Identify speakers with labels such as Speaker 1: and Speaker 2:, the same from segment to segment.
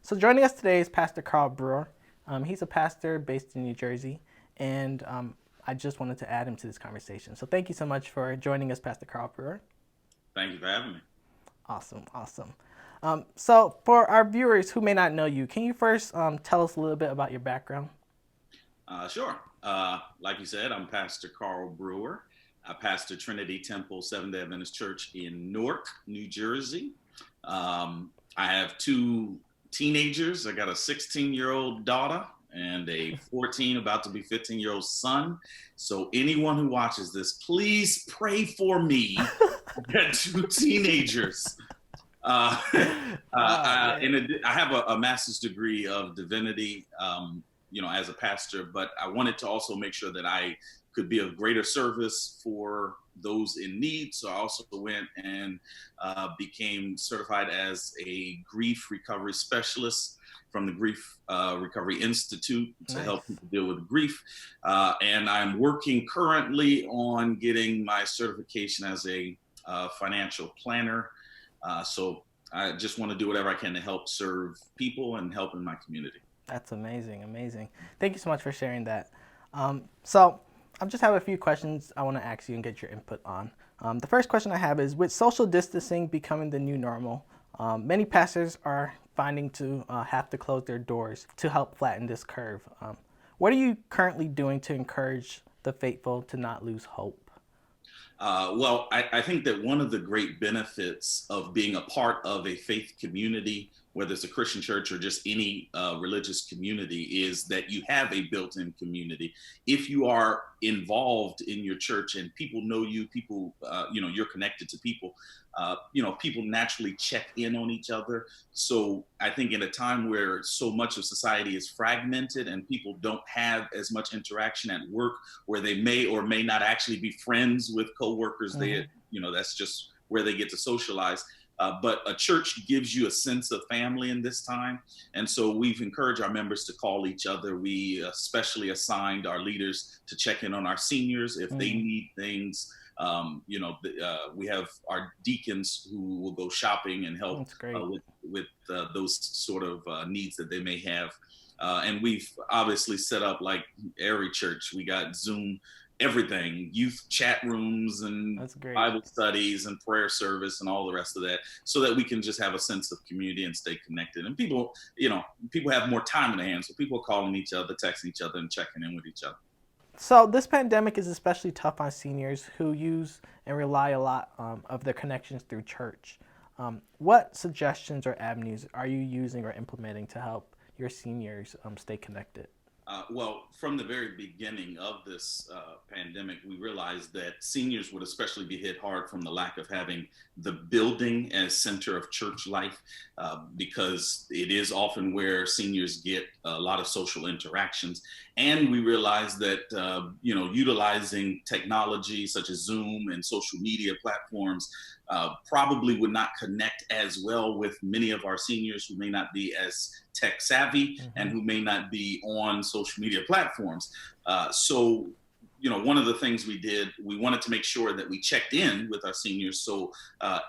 Speaker 1: So joining us today is Pastor Carl Brewer. He's a pastor based in New Jersey, and I just wanted to add him to this conversation. So thank you so much for joining us, Pastor Carl Brewer.
Speaker 2: Thank you for having me.
Speaker 1: Awesome. So for our viewers who may not know you, can you first tell us a little bit about your background?
Speaker 2: Sure. Like you said, I'm Pastor Carl Brewer. I pastor Trinity Temple Seventh-day Adventist Church in Newark, New Jersey. I have two teenagers. I got a 16-year-old daughter and a 14, about to be 15-year-old son. So anyone who watches this, please pray for me. I've got two teenagers. I have a master's degree of divinity, as a pastor, but I wanted to also make sure that I could be of greater service for those in need. So I also went and became certified as a grief recovery specialist from the Grief Recovery Institute to help people deal with grief. And I'm working currently on getting my certification as a financial planner. So I just want to do whatever I can to help serve people and help in my community.
Speaker 1: That's amazing. Thank you so much for sharing that. So I just have a few questions I want to ask you and get your input on. The first question I have is, with social distancing becoming the new normal, many pastors are finding to have to close their doors to help flatten this curve. What are you currently doing to encourage the faithful to not lose hope?
Speaker 2: I think that one of the great benefits of being a part of a faith community, whether it's a Christian church or just any religious community, is that you have a built-in community. If you are involved in your church and people know you, you're connected to people, people naturally check in on each other. So I think in a time where so much of society is fragmented and people don't have as much interaction at work, where they may or may not actually be friends with coworkers, that's just where they get to socialize. But a church gives you a sense of family in this time. And so we've encouraged our members to call each other. We especially assigned our leaders to check in on our seniors if they need things. We have our deacons who will go shopping and help with those sort of needs that they may have. And we've obviously set up, like every church, we got Zoom, everything, youth chat rooms and Bible studies and prayer service and all the rest of that, so that we can just have a sense of community and stay connected. And people have more time in their hands, so people are calling each other, texting each other, and checking in with each other.
Speaker 1: So this pandemic is especially tough on seniors who use and rely a lot of their connections through church. What suggestions or avenues are you using or implementing to help your seniors stay connected?
Speaker 2: From the very beginning of this pandemic, we realized that seniors would especially be hit hard from the lack of having the building as center of church life, because it is often where seniors get a lot of social interactions. And we realized that, utilizing technology such as Zoom and social media platforms probably would not connect as well with many of our seniors who may not be as tech savvy and who may not be on social media platforms. So one of the things we did, we wanted to make sure that we checked in with our seniors. So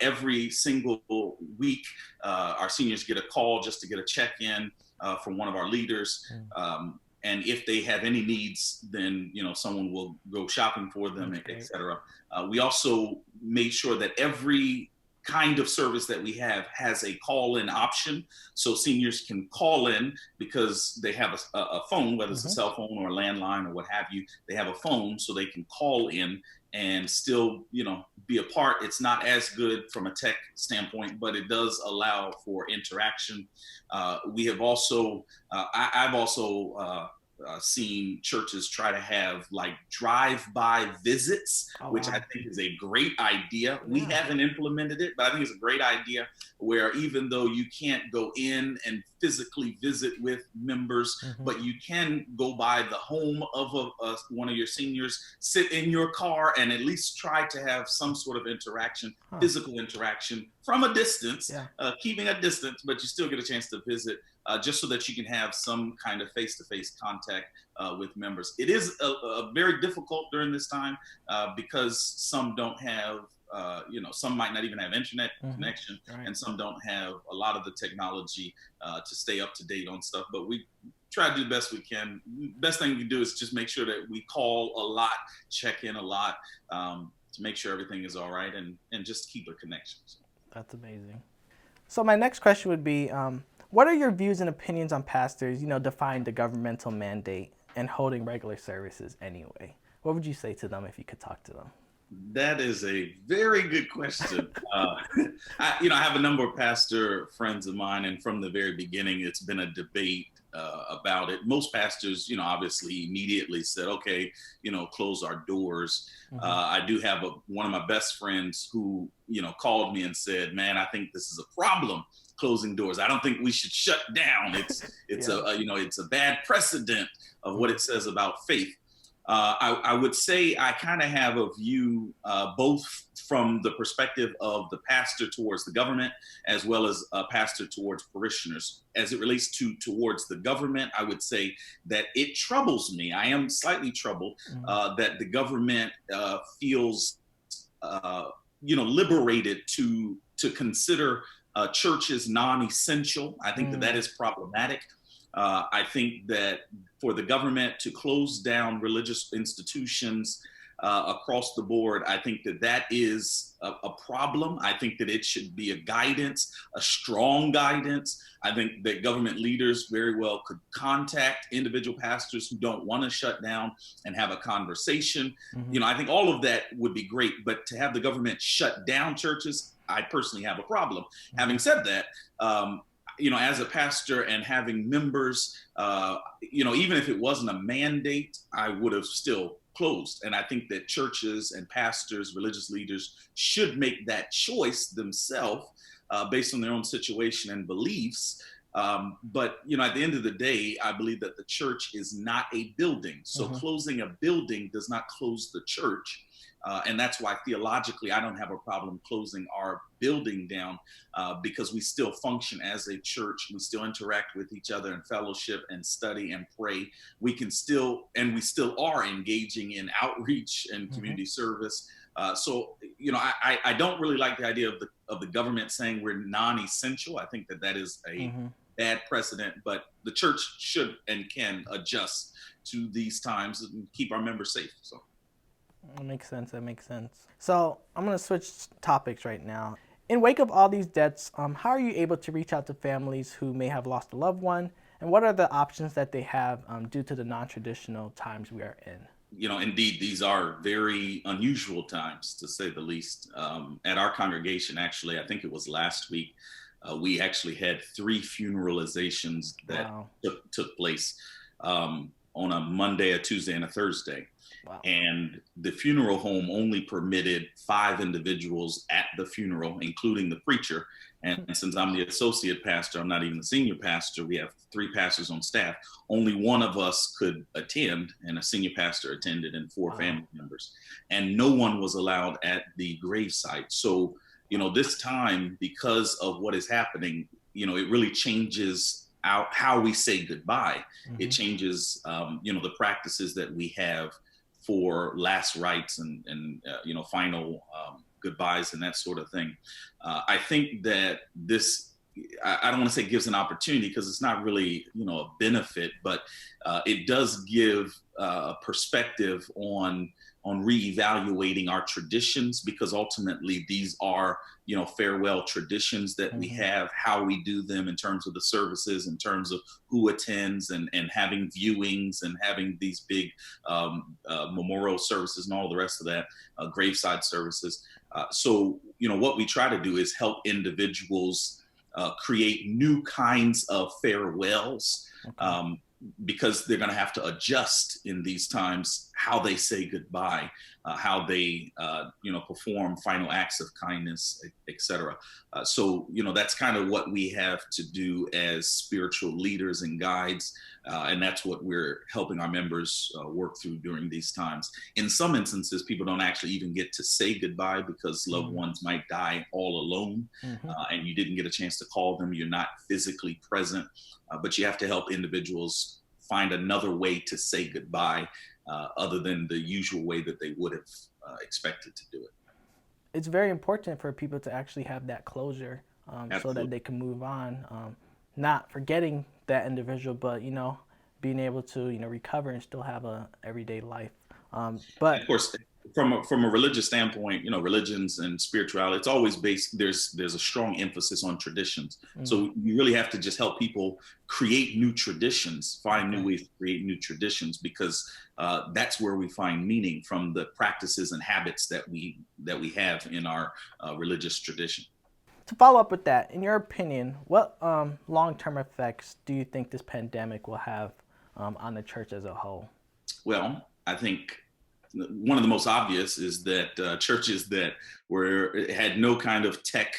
Speaker 2: every single week, our seniors get a call just to get a check-in from one of our leaders. And if they have any needs, then someone will go shopping for them, et cetera. We also made sure that every kind of service that we have has a call-in option, so seniors can call in because they have a phone, whether it's a cell phone or a landline or what have you. They have a phone, so they can call in and still, be a part. It's not as good from a tech standpoint, but it does allow for interaction. We have also, I've also seen churches try to have like drive-by visits, which I think is a great idea. We haven't implemented it, but I think it's a great idea, where even though you can't go in and physically visit with members, but you can go by the home of one of your seniors, sit in your car, and at least try to have some sort of interaction, physical interaction from a distance, keeping a distance, but you still get a chance to visit, just so that you can have some kind of face-to-face contact with members. It is a very difficult during this time because some don't have some might not even have internet connection,
Speaker 1: Right.
Speaker 2: and some don't have a lot of the technology to stay up to date on stuff. But we try to do the best we can. Best thing we can do is just make sure that we call a lot, check in a lot, to make sure everything is all right, and just keep a connection.
Speaker 1: That's amazing. So my next question would be, what are your views and opinions on pastors, defying the governmental mandate and holding regular services anyway? What would you say to them if you could talk to them?
Speaker 2: That is a very good question. I have a number of pastor friends of mine, and from the very beginning, it's been a debate about it. Most pastors, obviously immediately said, okay, close our doors. I do have one of my best friends who, called me and said, man, I think this is a problem, closing doors. I don't think we should shut down. It's it's a bad precedent of what it says about faith. I would say I kind of have a view both from the perspective of the pastor towards the government, as well as a pastor towards parishioners. As it relates towards the government, I would say that it troubles me. I am slightly troubled that the government feels liberated to consider churches non-essential. I think that is problematic. I think that for the government to close down religious institutions across the board, I think that is a problem. I think that it should be a guidance, a strong guidance. I think that government leaders very well could contact individual pastors who don't want to shut down and have a conversation. I think all of that would be great, but to have the government shut down churches, I personally have a problem. Having said that, as a pastor and having members, even if it wasn't a mandate, I would have still closed. And I think that churches and pastors, religious leaders should make that choice themselves based on their own situation and beliefs. But at the end of the day, I believe that the church is not a building. So closing a building does not close the church. And that's why theologically, I don't have a problem closing our building down because we still function as a church. We still interact with each other in fellowship and study and pray. We still are engaging in outreach and community service. So I don't really like the idea of the government saying we're non-essential. I think that is a bad precedent, but the church should and can adjust to these times and keep our members safe. So.
Speaker 1: That makes sense. So I'm going to switch topics right now. In wake of all these deaths, how are you able to reach out to families who may have lost a loved one? And what are the options that they have due to the non-traditional times we are in?
Speaker 2: Indeed, these are very unusual times, to say the least. At our congregation, actually, I think it was last week, we actually had 3 funeralizations that took place on a Monday, a Tuesday, and a Thursday. Wow. And the funeral home only permitted 5 individuals at the funeral, including the preacher. And since I'm the associate pastor, I'm not even the senior pastor, we have 3 pastors on staff. Only one of us could attend, and a senior pastor attended, and 4 family members. And no one was allowed at the gravesite. So, this time, because of what is happening, it really changes out how we say goodbye. It changes, the practices that we have for last rites and final goodbyes and that sort of thing. I think that this, I don't want to say gives an opportunity because it's not really, a benefit, but it does give a perspective on reevaluating our traditions, because ultimately these are, farewell traditions that we have, how we do them in terms of the services, in terms of who attends, and having viewings and having these big memorial services and all the rest of that, graveside services. So, what we try to do is help individuals create new kinds of farewells. Because they're going to have to adjust in these times how they say goodbye, how they perform final acts of kindness, etc. So that's kind of what we have to do as spiritual leaders and guides, and that's what we're helping our members work through during these times. In some instances, people don't actually even get to say goodbye because loved ones might die all alone, and you didn't get a chance to call them. You're not physically present. But you have to help individuals find another way to say goodbye other than the usual way that they would have expected to do it.
Speaker 1: it's very important for people to actually have that closure, so that
Speaker 2: Absolutely.
Speaker 1: they can move on, not forgetting that individual, but being able to recover and still have a everyday life.
Speaker 2: And
Speaker 1: But
Speaker 2: of course, from a religious standpoint, religions and spirituality, it's always based. There's a strong emphasis on traditions.
Speaker 1: mm,
Speaker 2: So you really have to just help people create new traditions, find new
Speaker 1: okay,
Speaker 2: ways to create new traditions, because that's where we find meaning from the practices and habits that we have in our religious tradition.
Speaker 1: to follow up with that, in your opinion, what long-term effects do you think this pandemic will have on the church as a whole?
Speaker 2: Well, I think one of the most obvious is that churches that had no kind of tech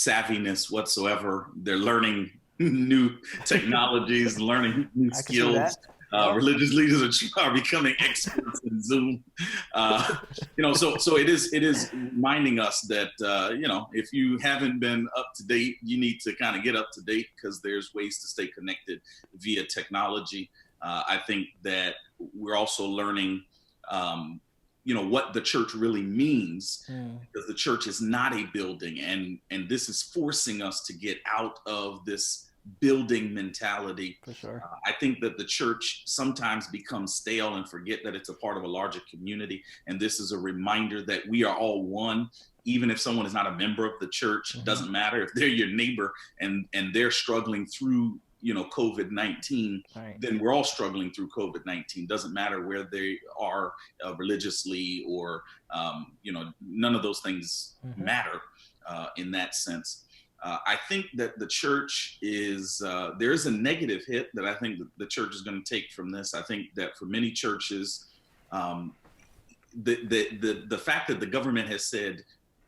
Speaker 2: savviness whatsoever, they're learning new technologies, learning new
Speaker 1: I can see
Speaker 2: skills.
Speaker 1: that. Yep.
Speaker 2: Religious leaders are becoming experts in Zoom. Uh, so it is reminding us that if you haven't been up to date, you need to kind of get up to date, because there's ways to stay connected via technology. I think that we're also learning, what the church really means,
Speaker 1: Mm,
Speaker 2: because the church is not a building, and this is forcing us to get out of this building mentality.
Speaker 1: for sure.
Speaker 2: I think that the church sometimes becomes stale and forget that it's a part of a larger community, and this is a reminder that we are all one. Even if someone is not a member of the church,
Speaker 1: Hmm.
Speaker 2: doesn't matter if they're your neighbor and they're struggling through COVID-19,
Speaker 1: Right.
Speaker 2: then we're all struggling through COVID-19. Doesn't matter where they are religiously, or none of those things
Speaker 1: Hmm.
Speaker 2: matter in that sense. I think that the church is there is a negative hit that I think that the church is going to take from this. I think that for many churches, um, the fact that the government has said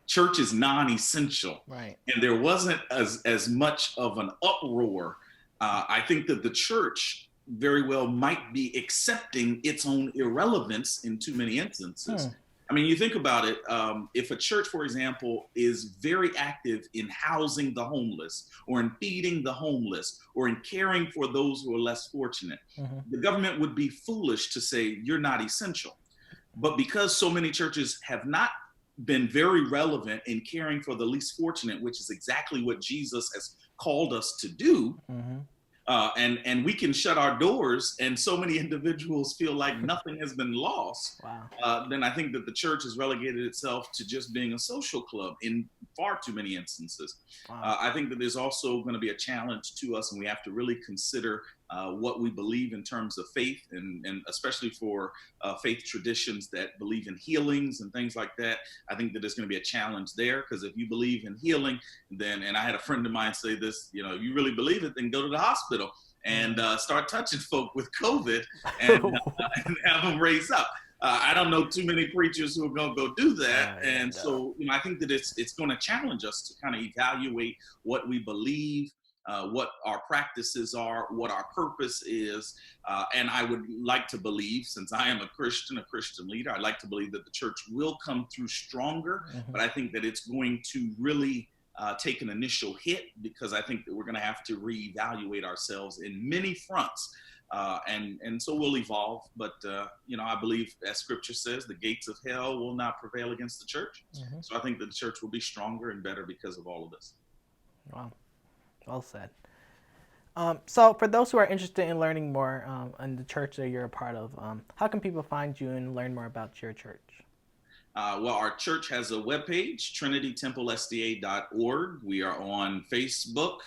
Speaker 2: church is non-essential,
Speaker 1: Right.
Speaker 2: and there wasn't as much of an uproar. I think that the church very well might be accepting its own irrelevance in too many
Speaker 1: Hmm.
Speaker 2: instances. I mean, you think about it. If a church, for example, is very active in housing the homeless, or in feeding the homeless, or in caring for those who are less fortunate,
Speaker 1: Hmm.
Speaker 2: the government would be foolish to say you're not essential. But because so many churches have not been very relevant in caring for the least fortunate, which is exactly what Jesus has called us to do,
Speaker 1: Hmm.
Speaker 2: and we can shut our doors, and so many individuals feel like nothing has been lost.
Speaker 1: Wow.
Speaker 2: Then I think that the church has relegated itself to just being a social club in far too many instances.
Speaker 1: Wow.
Speaker 2: I think that there's also going to be a challenge to us, and we have to really consider what we believe in terms of faith, and especially for faith traditions that believe in healings and things like that. I think that there's going to be a challenge there, because if you believe in healing, then, and I had a friend of mine say this, if you really believe it, then go to the hospital and start touching folk with COVID, and, and have them raise up. I don't know too many preachers who are going to go do that,
Speaker 1: Yeah,
Speaker 2: and
Speaker 1: no.
Speaker 2: so I think that it's going to challenge us to kind of evaluate what we believe, what our practices are, what our purpose is. And I would like to believe, since I am a Christian leader, I'd like to believe that the church will come through stronger,
Speaker 1: Hmm.
Speaker 2: but I think that it's going to really take an initial hit, because I think that we're going to have to reevaluate ourselves in many fronts. And so we'll evolve, but I believe, as Scripture says, the gates of hell will not prevail against the church.
Speaker 1: Hmm.
Speaker 2: So I think that the church will be stronger and better because of all of this.
Speaker 1: Wow. Well said. So, for those who are interested in learning more on the church that you're a part of, how can people find you and learn more about your church?
Speaker 2: Well, our church has a webpage, trinitytemplesda.org. We are on Facebook,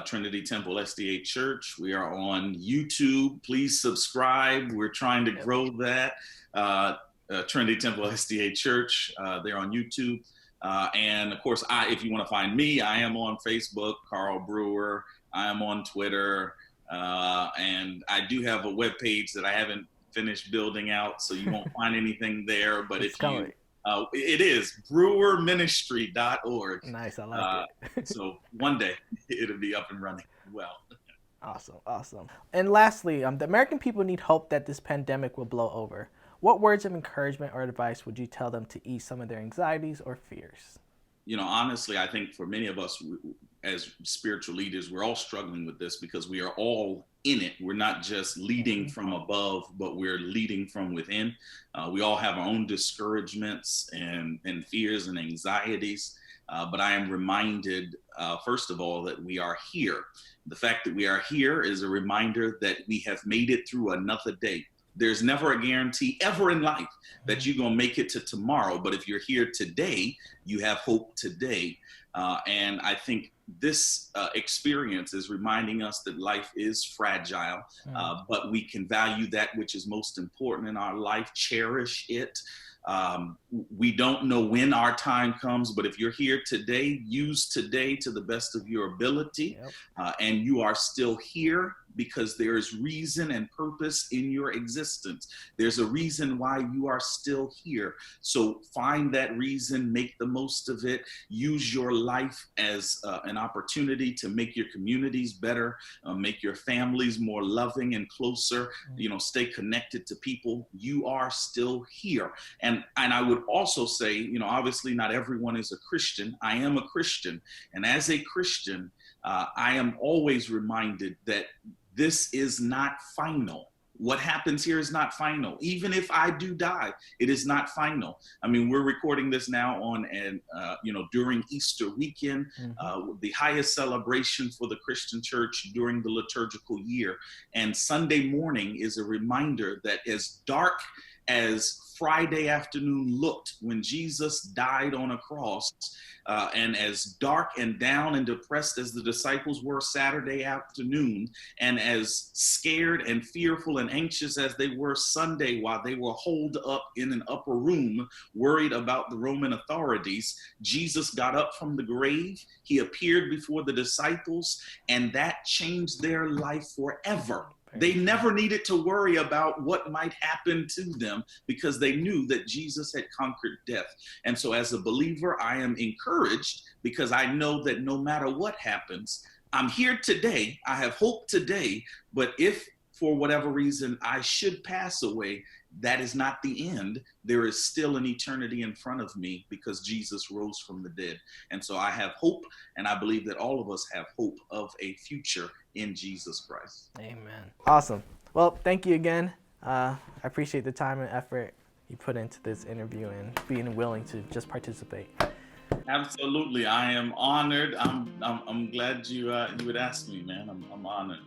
Speaker 2: Trinity Temple SDA Church. We are on YouTube. Please subscribe. We're trying to
Speaker 1: Yep.
Speaker 2: grow that. Trinity Temple SDA Church. They're on YouTube. And of course, if you want to find me, I am on Facebook, Carl Brewer. I am on Twitter. And I do have a webpage that I haven't finished building out, so you won't find anything there. But
Speaker 1: It's
Speaker 2: if you
Speaker 1: coming.
Speaker 2: it is brewerministry.org.
Speaker 1: Nice. I like it.
Speaker 2: So one day it'll be up and running well.
Speaker 1: Awesome. Awesome. And lastly, the American people need hope that this pandemic will blow over. What words of encouragement or advice would you tell them to ease some of their anxieties or fears?
Speaker 2: Honestly, I think for many of us, as spiritual leaders, we're all struggling with this because we are all in it. We're not just leading from above, but we're leading from within. We all have our own discouragements and fears and anxieties. But I am reminded, first of all, that we are here. The fact that we are here is a reminder that we have made it through another day. There's never a guarantee ever in life that you're going to make it to tomorrow. But if you're here today, you have hope today. And I think this experience is reminding us that life is fragile, but we can value that which is most important in our life, cherish it. We don't know when our time comes, but if you're here today, use today to the best of your ability. And you are still here because there is reason and purpose in your existence. There's a reason why you are still here. So find that reason, make the most of it, use your life as an opportunity to make your communities better, make your families more loving and closer, stay connected to people. You are still here. And I would also say, obviously not everyone is a Christian. I am a Christian. And as a Christian, I am always reminded that this is not final. What happens here is not final. Even if I do die, it is not final. I mean, we're recording this now on, during Easter weekend, the highest celebration for the Christian church during the liturgical year. And Sunday morning is a reminder that as dark as Friday afternoon looked when Jesus died on a cross, and as dark and down and depressed as the disciples were Saturday afternoon, and as scared and fearful and anxious as they were Sunday while they were holed up in an upper room, worried about the Roman authorities, Jesus got up from the grave. He appeared before the disciples, and that changed their life forever. They never needed to worry about what might happen to them because they knew that Jesus had conquered death. And so as a believer, I am encouraged because I know that no matter what happens, I'm here today. I have hope today. But if for whatever reason I should pass away, that is not the end. There is still an eternity in front of me because Jesus rose from the dead. And so I have hope, and I believe that all of us have hope of a future in Jesus Christ.
Speaker 1: Amen. Awesome. Well, thank you again. I appreciate the time and effort you put into this interview and being willing to just participate.
Speaker 2: Absolutely. I am honored. I'm glad you would ask me, man. I'm honored.